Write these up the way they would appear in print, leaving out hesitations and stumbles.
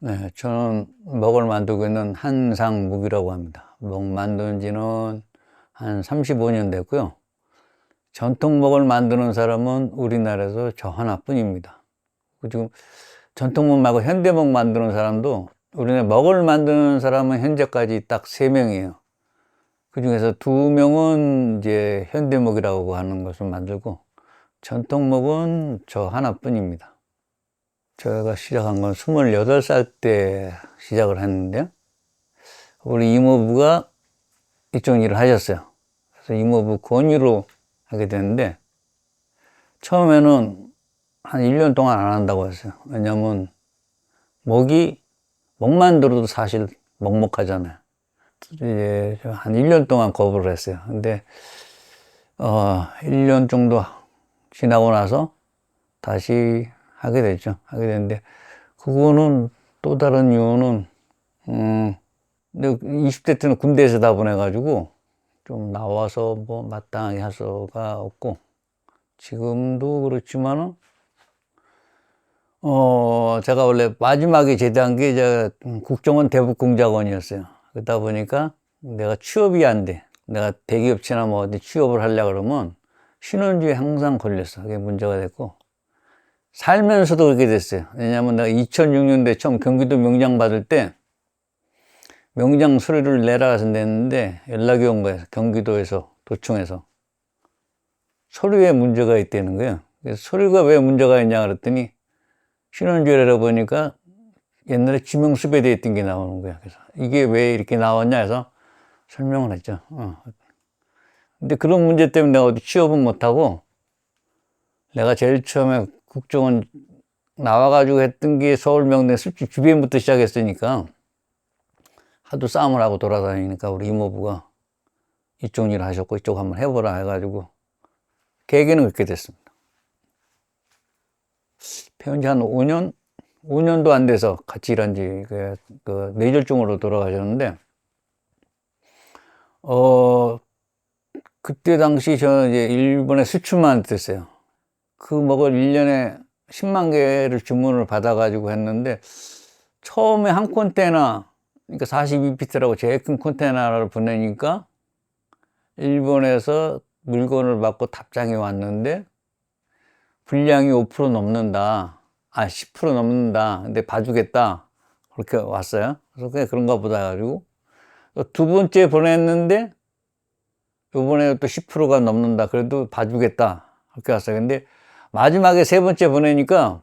네, 저는 먹을 만들고 있는 한상묵이라고 합니다. 먹 만든 지는 한 35년 됐고요. 전통 먹을 만드는 사람은 우리나라에서 저 하나뿐입니다. 지금 전통먹 말고 현대먹 만드는 사람도 우리나라 먹을 만드는 사람은 현재까지 딱 3명이에요. 그 중에서 2명은 이제 현대먹이라고 하는 것을 만들고 전통먹은 저 하나뿐입니다. 제가 시작한 건 28살 때 시작을 했는데요. 우리 이모부가 이쪽 일을 하셨어요. 그래서 이모부 권유로 하게 됐는데, 처음에는 한 1년 동안 안 한다고 했어요. 왜냐면, 먹만 들어도 사실 먹먹하잖아요. 이제 한 1년 동안 거부를 했어요. 근데, 1년 정도 지나고 나서 다시 하게 됐죠. 하게 됐는데, 그거는 또 다른 이유는, 근데 20대 때는 군대에서 다 보내가지고 좀 나와서 뭐 마땅하게 할 수가 없고, 지금도 그렇지만은, 제가 원래 마지막에 제대한 게 제가 국정원 대북공작원이었어요. 그러다 보니까 내가 취업이 안 돼. 내가 대기업체나 뭐 어디 취업을 하려고 그러면 신혼주에 항상 걸렸어. 그게 문제가 됐고, 살면서도 그렇게 됐어요. 왜냐면 내가 2006년도에 처음 경기도 명장 받을 때 명장 서류를 내라 해서 냈는데 연락이 온 거예요. 경기도에서, 도청에서. 서류에 문제가 있다는 거예요. 그래서 서류가 왜 문제가 있냐 그랬더니 신원조례라 보니까 옛날에 지명수배돼 있던 게 나오는 거야. 그래서 이게 왜 이렇게 나왔냐 해서 설명을 했죠. 근데 그런 문제 때문에 내가 어디 취업은 못하고, 내가 제일 처음에 국정원 나와가지고 했던 게 서울명대 술집 주변부터 시작했으니까 하도 싸움을 하고 돌아다니니까 우리 이모부가 이쪽 일을 하셨고 이쪽 한번 해보라 해가지고 계기는 그렇게 됐습니다. 배운 지 한 5년도 안 돼서 같이 일한 지, 뇌졸중으로 돌아가셨는데, 그때 당시 저는 이제 일본에 수출만 됐어요. 그 먹을 1년에 10만 개를 주문을 받아가지고 했는데, 처음에 한 컨테이너, 그러니까 42피트라고 제일 큰 컨테이너를 보내니까, 일본에서 물건을 받고 답장이 왔는데, 분량이 5% 넘는다. 10% 넘는다. 근데 봐주겠다. 그렇게 왔어요. 그래서 그냥 그런가 보다 해가지고. 두 번째 보냈는데, 요번에 또 10%가 넘는다. 그래도 봐주겠다. 그렇게 왔어요. 근데 마지막에 세 번째 보내니까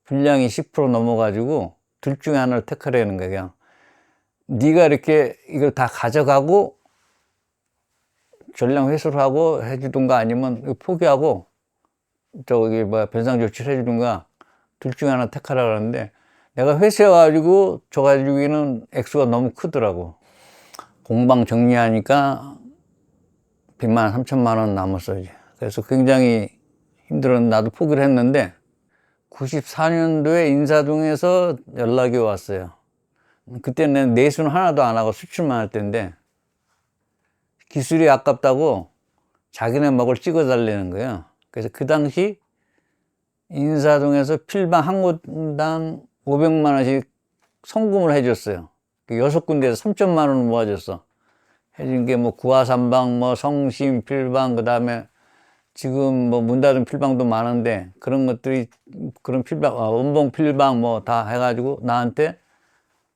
분량이 10% 넘어가지고 둘 중에 하나를 택하라는 거예요. 그냥 네가 이렇게 이걸 다 가져가고 전량 회수를 하고 해주든가 아니면 포기하고 저기 변상 조치를 해주든가 둘 중에 하나 택하라 그러는데, 내가 회수해가지고 줘가지고는 액수가 너무 크더라고. 공방 정리하니까 100만 원, 3천만 원 남았어 이제. 그래서 굉장히 힘들었는데 나도 포기를 했는데, 94년도에 인사동에서 연락이 왔어요. 그때는 내수는 하나도 안 하고 수출만 할 때인데 기술이 아깝다고 자기네 먹을 찍어달라는 거예요. 그래서 그 당시 인사동에서 필방 한 곳당 500만 원씩 성금을 해줬어요. 6군데에서 3천만 원을 모아줬어. 해준 게 뭐 구화삼방, 뭐 성심, 필방, 그 다음에 지금 뭐 문 닫은 필방도 많은데 그런 것들이, 그런 필방, 원봉 필방 뭐 다 해가지고 나한테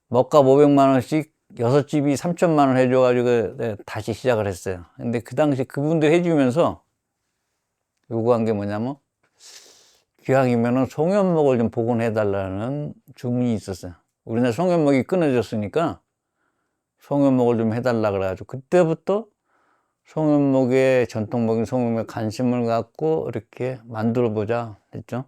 먹값 500만 원씩 6집이 3천만 원 해줘가지고 다시 시작을 했어요. 근데 그 당시 그분들 해주면서 요구한 게 뭐냐면, 기왕이면은 송현목을 좀 복원해달라는 주문이 있었어요. 우리나라 송현목이 끊어졌으니까 송현목을 좀 해달라 그래가지고 그때부터 송현목의 전통목인 송현목에 관심을 갖고 이렇게 만들어보자 했죠.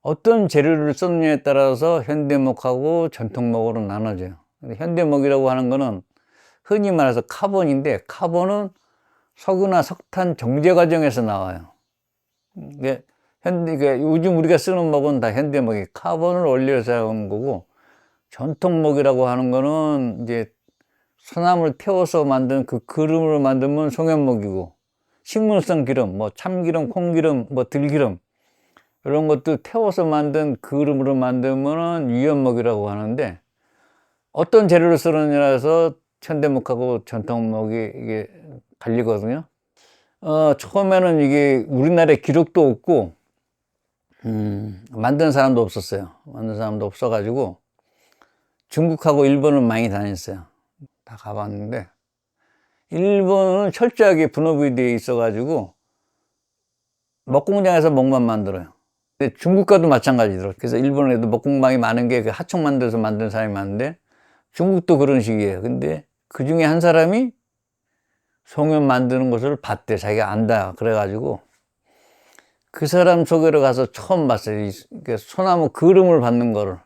어떤 재료를 썼느냐에 따라서 현대목하고 전통목으로 나눠져요. 현대목이라고 하는 거는 흔히 말해서 카본인데, 카본은 석유나 석탄 정제 과정에서 나와요. 이게 요즘 우리가 쓰는 목은 다 현대목이 카본을 원료로 사용한 거고, 전통목이라고 하는 거는 이제 소나무를 태워서 만든 그 기름으로 만들면 송현목이고, 식물성 기름, 뭐 참기름, 콩기름, 뭐 들기름, 이런 것도 태워서 만든 그름으로 만들면은 유연목이라고 하는데, 어떤 재료를 쓰느냐라서 현대목하고 전통목이 이게 갈리거든요. 처음에는 이게 우리나라에 기록도 없고, 만드는 사람도 없었어요. 만드는 사람도 없어가지고 중국하고 일본을 많이 다녔어요. 다 가봤는데, 일본은 철저하게 분업이 되어 있어가지고 먹공장에서 목만 만들어요. 근데 중국과도 마찬가지더라고요. 그래서 일본에도 먹공방이 많은 게 그 하청 만들어서 만드는 사람이 많은데, 중국도 그런 식이에요. 근데 그 중에 한 사람이 송염 만드는 것을 봤대. 자기가 안다. 그래가지고 그 사람 소개로 가서 처음 봤어요. 소나무 그름을 받는 거를.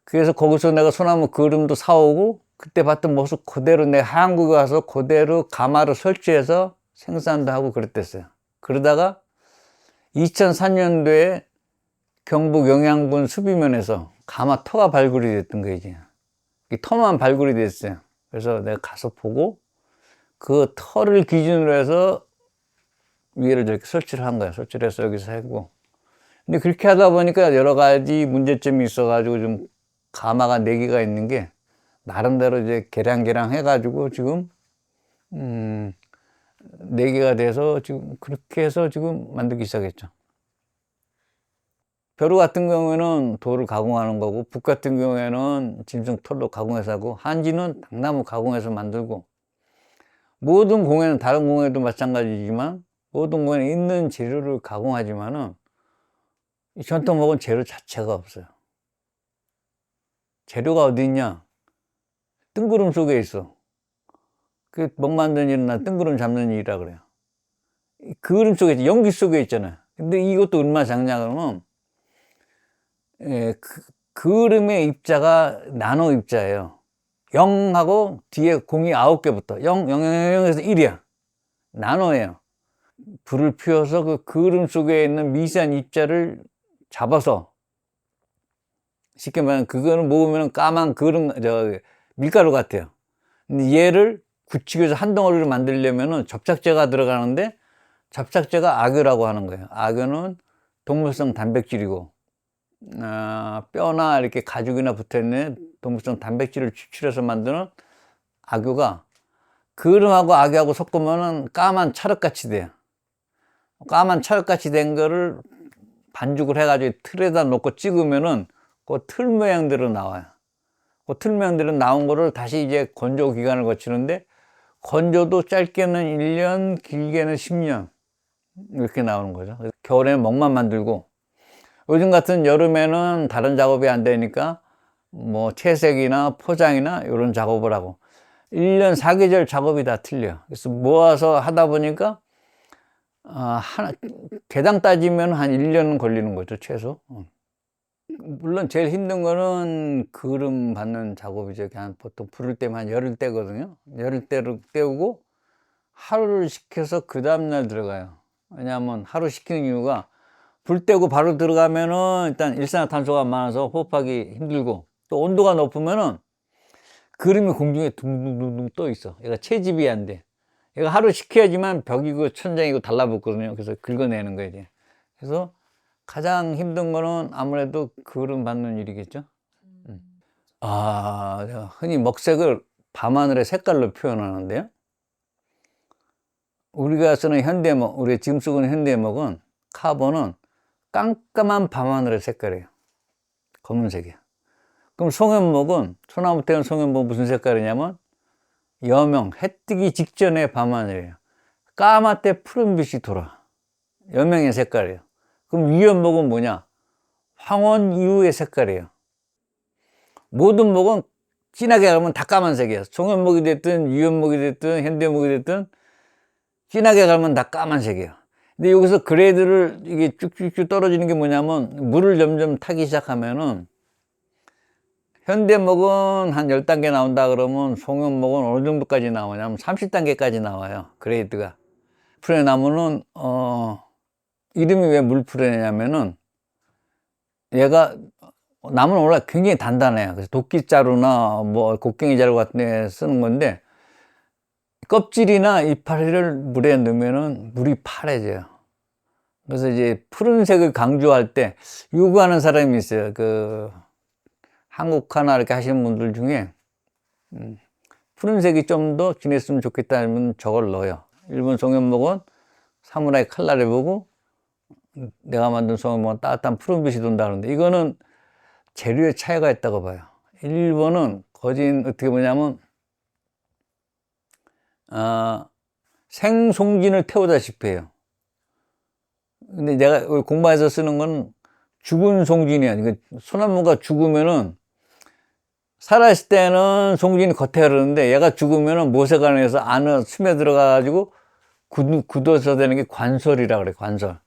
그래서 거기서 내가 소나무 그름도 사오고, 그때 봤던 모습 그대로 내 한국에 가서 그대로 가마를 설치해서 생산도 하고 그랬댔어요. 그러다가 2004년도에 경북 영양군 수비면에서 가마 터가 발굴이 됐던 거예요. 이제 이 터만 발굴이 됐어요. 그래서 내가 가서 보고 그 터를 기준으로 해서 위에를 이렇게 설치를 한 거야. 설치를 해서 여기서 했고. 근데 그렇게 하다 보니까 여러 가지 문제점이 있어가지고 좀 가마가 4개가 있는 게 나름대로 이제 개량개량 해가지고 지금 4개가 돼서 지금 그렇게 해서 지금 만들기 시작했죠. 벼루 같은 경우에는 돌을 가공하는 거고, 북 같은 경우에는 짐승 털로 가공해서 하고, 한지는 당나무 가공해서 만들고, 모든 공예는 다른 공예도 마찬가지지만 모든 공예는 있는 재료를 가공하지만은 이 전통목은 재료 자체가 없어요. 재료가 어디 있냐? 뜬구름 속에 있어. 그 먹 만드는 일은 난 뜬구름 잡는 일이라 그래요. 그림 속에 있지, 연기 속에 있잖아요. 근데 이것도 얼마나 작냐 그러면, 그림의 입자가 나노 입자예요. 0하고 뒤에 공이 9개부터 0, 0, 0, 0에서 1이야. 나노예요. 불을 피워서 그 그림 속에 있는 미세한 입자를 잡아서, 쉽게 말하면 그거는 먹으면 까만 밀가루 같아요. 근데 얘를 굳히기 위해서 한 덩어리를 만들려면은 접착제가 들어가는데, 접착제가 악유라고 하는 거예요. 악유는 동물성 단백질이고, 뼈나 이렇게 가죽이나 붙어있는 동물성 단백질을 추출해서 만드는 악유가 그름하고 악유하고 섞으면은 까만 찰흙같이 돼요. 까만 찰흙같이 된 거를 반죽을 해가지고 틀에다 놓고 찍으면은 그 틀 모양대로 나와요. 그 틀 모양대로 나온 거를 다시 이제 건조 기간을 거치는데, 건조도 짧게는 1년, 길게는 10년 이렇게 나오는 거죠. 겨울에는 먹만 만들고, 요즘 같은 여름에는 다른 작업이 안 되니까 뭐 채색이나 포장이나 이런 작업을 하고, 1년 4계절 작업이 다 틀려. 그래서 모아서 하다 보니까 개당 따지면 한 1년 걸리는 거죠, 최소. 물론 제일 힘든 거는 그름 받는 작업이죠. 그냥 보통 불을 때면 한 열흘 때거든요. 열흘 때로 때우고 하루를 식혀서 그 다음날 들어가요. 왜냐하면 하루 식히는 이유가, 불 떼고 바로 들어가면은 일단 일산화탄소가 많아서 호흡하기 힘들고, 또 온도가 높으면은 그름이 공중에 둥둥둥둥 떠 있어. 얘가 채집이 안 돼. 얘가 하루 식혀야지만 벽이고 천장이고 달라붙거든요. 그래서 긁어내는 거예요, 이제. 그래서 가장 힘든 거는 아무래도 그름 받는 일이겠죠. 제가 흔히 먹색을 밤하늘의 색깔로 표현하는데요. 우리가 쓰는 현대목, 우리 지금 쓰고 있는 현대목은, 카본은 깜깜한 밤하늘의 색깔이에요. 검은색이에요. 그럼 송연목은, 소나무 태운 송연목은 무슨 색깔이냐면, 여명, 해 뜨기 직전의 밤하늘이에요. 까맣게 푸른빛이 돌아. 여명의 색깔이에요. 그럼 유연목은 뭐냐? 황혼 이후의 색깔이에요. 모든 목은 진하게 가면 다 까만색이에요. 송연목이 됐든 유연목이 됐든 현대목이 됐든 진하게 가면 다 까만색이에요. 근데 여기서 그레이드를 이게 쭉쭉쭉 떨어지는 게 뭐냐면, 물을 점점 타기 시작하면은, 현대목은 한 10단계 나온다 그러면 송연목은 어느 정도까지 나오냐면 30단계까지 나와요, 그레이드가. 풀에나무는 이름이 왜 물풀에냐면은, 얘가, 나무는 원래 굉장히 단단해요. 그래서 도끼자루나 뭐 곡괭이 자루 같은 데 쓰는 건데, 껍질이나 이파리를 물에 넣으면은 물이 파래져요. 그래서 이제 푸른색을 강조할 때 요구하는 사람이 있어요. 한국 하나 이렇게 하시는 분들 중에 푸른색이 좀 더 진했으면 좋겠다면 저걸 넣어요. 일본 송연목은 사무라이 칼날에 보고 내가 만든 송연목은 따뜻한 푸른빛이 돈다는데 이거는 재료의 차이가 있다고 봐요. 일본은 거진 어떻게 보냐면 생송진을 태우다시피 해요. 근데 내가 공방에서 쓰는 건 죽은 송진이야. 소나무가 죽으면은 살아있을 때는 송진이 겉에 흐르는데 얘가 죽으면은 모세관에서 안에 스며 들어가가지고 굳어서 되는 게 관설이라 그래. 관설.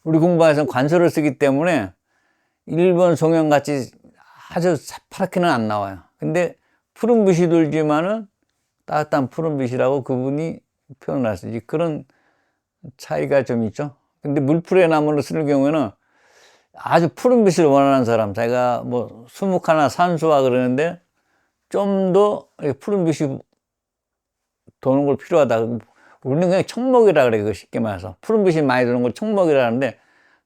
우리 공방에서는 관설을 쓰기 때문에 일본 송연같이 아주 새파랗게는 안 나와요. 근데 푸른빛이 돌지만은 따뜻한 푸른빛이라고 그분이 표현을 하시지. 그런 차이가 좀 있죠. 근데 물풀의 나무를 쓸 경우에는 아주 푸른빛을 원하는 사람, 자기가 뭐 수묵화나 산수화 그러는데 좀 더 푸른빛이 도는 걸 필요하다. 우리는 그냥 청목이라 그래, 그 쉽게 말해서. 푸른빛이 많이 도는 걸 청목이라 하는데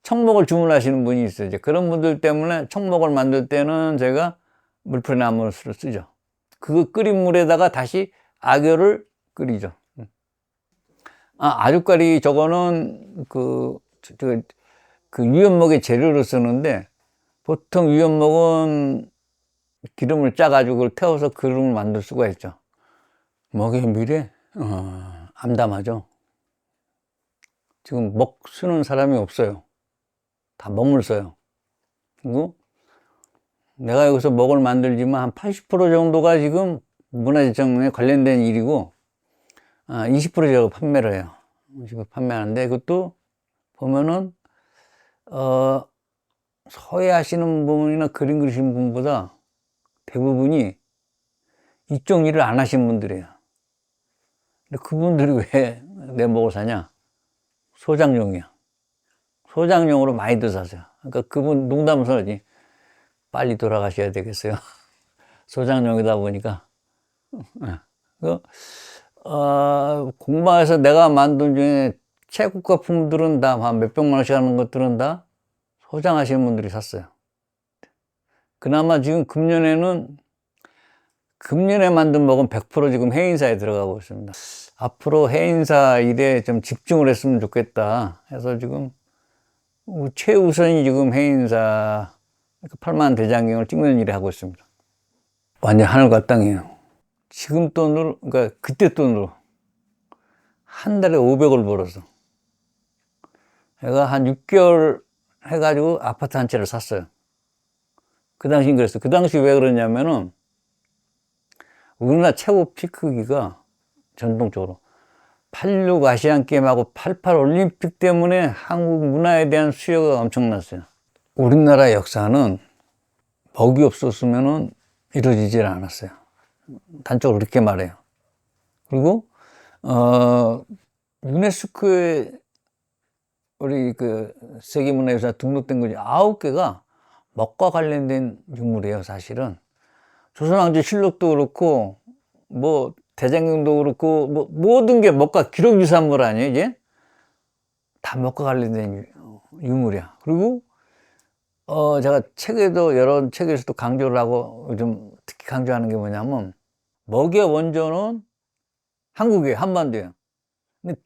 청목을 주문하시는 분이 있어요. 이제 그런 분들 때문에 청목을 만들 때는 제가 물풀의 나무를 쓰죠. 그 끓인 물에다가 다시 악교를 끓이죠. 아주까리 저거는 유연목의 재료로 쓰는데 보통 유연목은 기름을 짜가지고 그걸 태워서 그릇을 만들 수가 있죠. 먹의 미래? 암담하죠. 지금 먹 쓰는 사람이 없어요. 다 먹물 써요. 그리고 내가 여기서 먹을 만들지만 한 80% 정도가 지금 문화재청에 관련된 일이고 20% 제가 판매를 해요. 20% 판매하는데 그것도 보면은 서예 하시는 분이나 그림 그리시는 분보다 대부분이 이쪽 일을 안 하신 분들이에요. 근데 그분들이 왜 내 목을 사냐? 소장용이야. 소장용으로 많이들 사세요. 그러니까 그분 농담을 하지. 빨리 돌아가셔야 되겠어요. 소장용이다 보니까. 공방에서 내가 만든 중에 최고가품들은 다 한 몇백만 원씩 하는 것들은 다 소장하시는 분들이 샀어요. 그나마 지금 금년에 만든 먹은 100% 지금 해인사에 들어가고 있습니다. 앞으로 해인사 일에 좀 집중을 했으면 좋겠다 해서 지금 최우선이 지금 해인사 8만 대장경을 찍는 일을 하고 있습니다. 완전 하늘과 땅이에요. 지금 돈으로, 그러니까 그때 돈으로 한 달에 500을 벌어서 제가 한 6개월 해가지고 아파트 한 채를 샀어요. 그 당시엔 그랬어요. 그 당시 왜 그러냐면은 우리나라 최고 피크기가 전통적으로 86 아시안게임하고 88 올림픽 때문에 한국 문화에 대한 수요가 엄청났어요. 우리나라 역사는 먹이 없었으면은 이루어지질 않았어요. 단적으로 그렇게 말해요. 그리고 유네스코에 우리 세계문화유산 등록된 것이 9개가 먹과 관련된 유물이에요, 사실은. 조선왕조실록도 그렇고, 뭐, 대장경도 그렇고, 뭐, 모든 게 먹과 기록유산물 아니에요, 이제? 다 먹과 관련된 유물이야. 그리고, 제가 책에도, 여러 책에서도 강조를 하고, 요즘 특히 강조하는 게 뭐냐면, 먹의 원조는 한국이에요, 한반도예요. 근데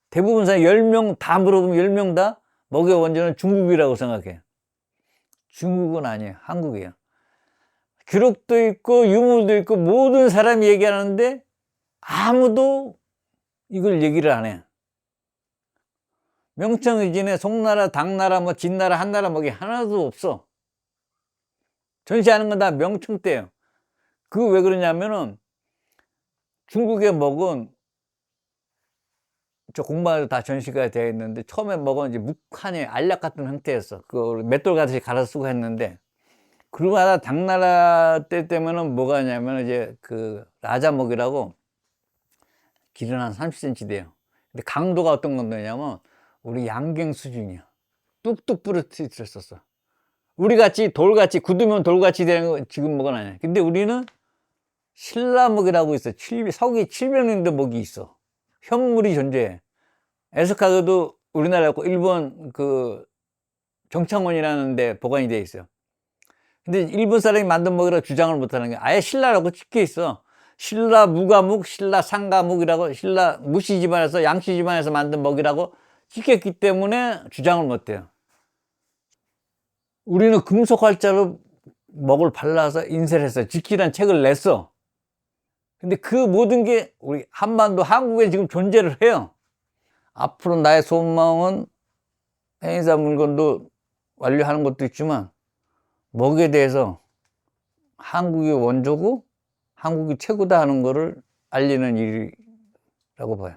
대부분 사람 10명 다 물어보면 10명 다 먹의 원조는 중국이라고 생각해요. 중국은 아니에요, 한국이에요. 기록도 있고 유물도 있고 모든 사람이 얘기하는데 아무도 이걸 얘기를 안 해요. 명청 이전에 송나라, 당나라, 뭐 진나라, 한나라 먹이 하나도 없어. 전시하는 건 다 명청 때예요. 그거 왜 그러냐면은 중국의 먹은 저 공방에도 다 전시가 되어 있는데 처음에 먹은 이제 묵한이 알약 같은 형태였어. 그걸 맷돌 같이 갈아 쓰고 했는데 그러고 나다 당나라 때 때면은 뭐가 있냐면 이제 라자목이라고 길이는 한 30cm 돼요. 근데 강도가 어떤 건데냐면 우리 양갱 수준이야. 뚝뚝 부러뜨렸었어. 우리 같이 돌같이 굳으면 돌같이 되는 거 지금 먹은 아니야. 근데 우리는 신라목이라고 있어. 서기 700년대 목이 있어. 현물이 존재해. 에스카르도 우리나라하고 일본 그 정창원이라는 데 보관이 돼 있어요. 근데 일본 사람이 만든 먹이라고 주장을 못 하는 게 아예 신라라고 찍혀 있어. 신라 무과묵, 신라 상과묵이라고, 신라 무씨 집안에서 양씨 집안에서 만든 먹이라고 찍혔기 때문에 주장을 못 해요. 우리는 금속 활자로 먹을 발라서 인쇄를 했어. 지키라는 책을 냈어. 근데 그 모든 게 우리 한반도 한국에 지금 존재를 해요. 앞으로 나의 소망은 해인사 물건도 완료하는 것도 있지만 먹이에 대해서 한국이 원조고 한국이 최고다 하는 거를 알리는 일이라고 봐요.